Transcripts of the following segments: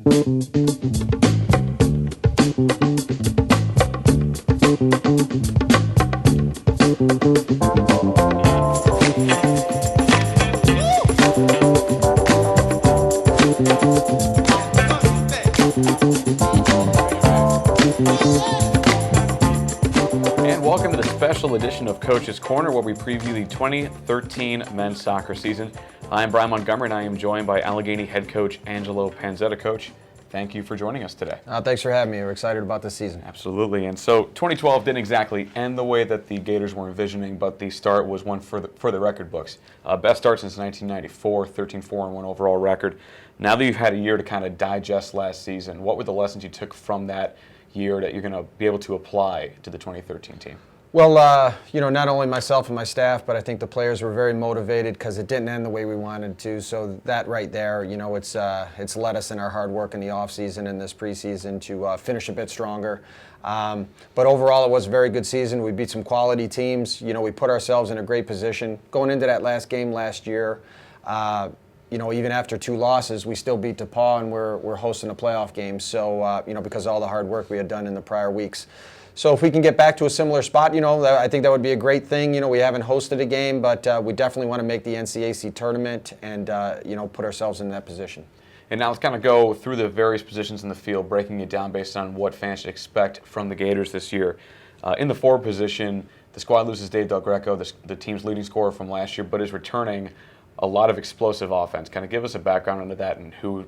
Welcome to the special edition of Coach's Corner, where we preview the 2013 men's soccer season. I'm Bryan Montgomery, and I am joined by Allegheny head coach Angelo Panzetta. Coach, thank you for joining us today. Thanks for having me. We're excited about this season. Absolutely. And so 2012 didn't exactly end the way that the Gators were envisioning, but the start was one for the record books. Best start since 1994, 13-4-1 overall record. Now that you've had a year to kind of digest last season, what were the lessons you took from that year that you're going to be able to apply to the 2013 team? Well, not only myself and my staff, but I think the players were very motivated because it didn't end the way we wanted to. So that right there, it's led us in our hard work in the offseason and this preseason to finish a bit stronger. But overall, it was a very good season. We beat some quality teams. We put ourselves in a great position. Going into that last game last year, even after 2 losses, we still beat DePaul, and we're hosting a playoff game. So, because of all the hard work we had done in the prior weeks. So if we can get back to a similar spot, I think that would be a great thing. We haven't hosted a game, but we definitely want to make the NCAC tournament and, put ourselves in that position. And now let's kind of go through the various positions in the field, breaking it down based on what fans should expect from the Gators this year. In the forward position, the squad loses Dave Del Greco, the team's leading scorer from last year, but is returning a lot of explosive offense. Kind of give us a background into that and who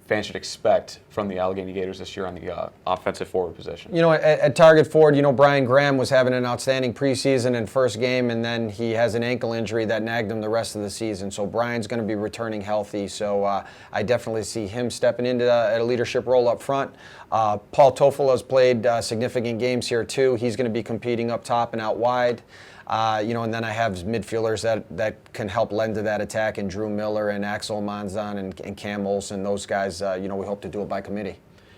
fans should expect from the Allegheny Gators this year on the offensive forward position. At target forward, Brian Graham was having an outstanding preseason and first game, and then he has an ankle injury that nagged him the rest of the season. So Brian's going to be returning healthy. So I definitely see him stepping into a leadership role up front. Paul Toffel has played significant games here too. He's going to be competing up top and out wide. And then I have midfielders that can help lend to that attack, and Drew Miller and Axel Manzan and Cam Olsen. Those guys, we hope to do it by committee.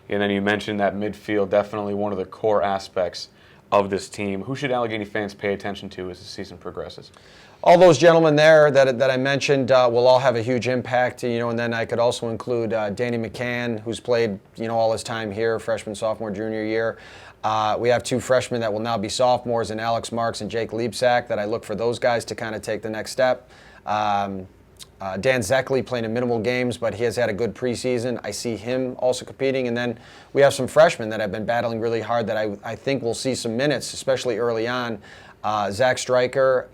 And then you mentioned that midfield, definitely one of the core aspects of this team. Who should Allegheny fans pay attention to as the season progresses? All those gentlemen there that I mentioned will all have a huge impact, and then I could also include Danny McCann, who's played, all his time here, freshman, sophomore, junior year. We have 2 freshmen that will now be sophomores, and Alex Marks and Jake Liebsack, that I look for those guys to kind of take the next step. Dan Zeckley playing in minimal games, but he has had a good preseason. I see him also competing. And then we have some freshmen that have been battling really hard that I think will see some minutes, especially early on. Zach Stryker,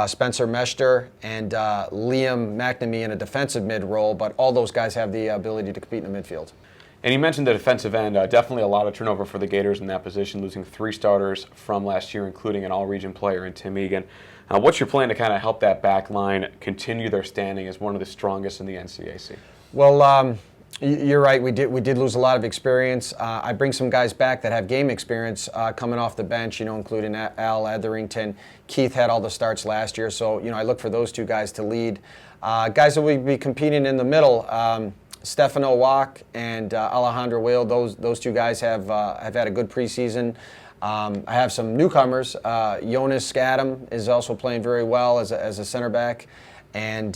Spencer Mester, and Liam McNamee in a defensive mid role, but all those guys have the ability to compete in the midfield. And you mentioned the defensive end, definitely a lot of turnover for the Gators in that position, losing 3 starters from last year, including an all-region player in Tim Egan. What's your plan to kind of help that back line continue their standing as one of the strongest in the NCAC? Well, you're right. We did lose a lot of experience. I bring some guys back that have game experience coming off the bench, including Al Etherington. Keith had all the starts last year, so I look for those 2 guys to lead. Guys that will be competing in the middle. Stefano Wach and Alejandro Whale, those 2 guys have had a good preseason. I have some newcomers. Jonas Skadam is also playing very well as a center back, and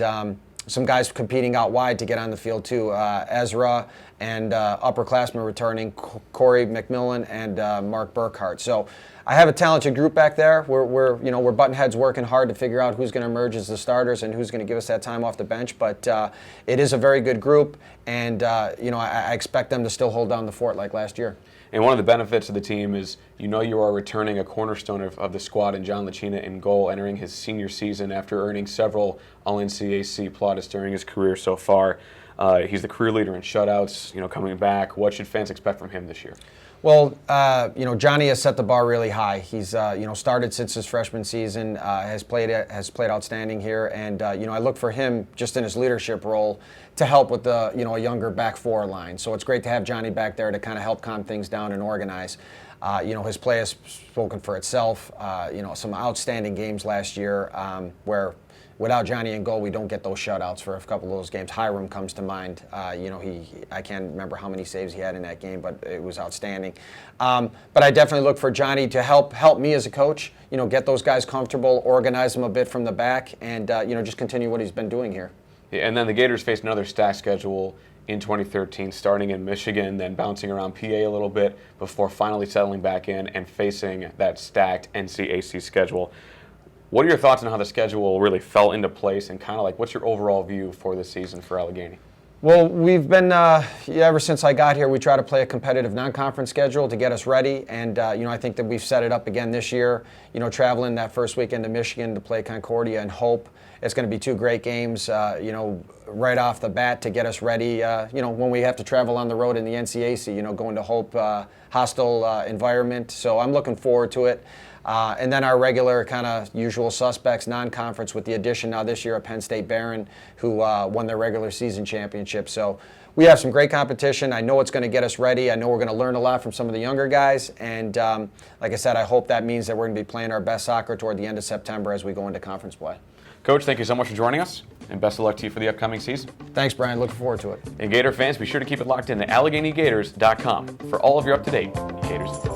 some guys competing out wide to get on the field too. Ezra and upperclassmen returning, Corey McMillan and Mark Burkhart. So I have a talented group back there. We're button heads working hard to figure out who's going to emerge as the starters and who's going to give us that time off the bench. But it is a very good group, and I expect them to still hold down the fort like last year. And one of the benefits of the team is you are returning a cornerstone of the squad in John Lachina in goal, entering his senior season after earning several All-NCAC plaudits during his career so far. He's the career leader in shutouts, coming back. What should fans expect from him this year? Well, Johnny has set the bar really high. He's, started since his freshman season, has played outstanding here, and I look for him just in his leadership role to help with the, a younger back 4 line. So it's great to have Johnny back there to kind of help calm things down and organize. His play has spoken for itself. Some outstanding games last year where without Johnny in goal, we don't get those shutouts for a couple of those games. Hiram comes to mind. I can't remember how many saves he had in that game, but it was outstanding. But I definitely look for Johnny to help me as a coach, get those guys comfortable, organize them a bit from the back, and, just continue what he's been doing here. And then the Gators faced another stacked schedule in 2013, starting in Michigan, then bouncing around PA a little bit before finally settling back in and facing that stacked NCAC schedule. What are your thoughts on how the schedule really fell into place, and kind of like what's your overall view for this season for Allegheny? Well, we've been, ever since I got here, we try to play a competitive non-conference schedule to get us ready. And, I think that we've set it up again this year, traveling that first weekend to Michigan to play Concordia and Hope. It's going to be two great games, right off the bat to get us ready, when we have to travel on the road in the NCAC, going to Hope, hostile environment. So I'm looking forward to it. And then our regular kind of usual suspects, non-conference, with the addition now this year of Penn State Barron, who won their regular season championship. So we have some great competition. I know it's going to get us ready. I know we're going to learn a lot from some of the younger guys. And like I said, I hope that means that we're going to be playing our best soccer toward the end of September as we go into conference play. Coach, thank you so much for joining us, and best of luck to you for the upcoming season. Thanks, Brian. Looking forward to it. And Gator fans, be sure to keep it locked in to AlleghenyGators.com for all of your up-to-date Gators.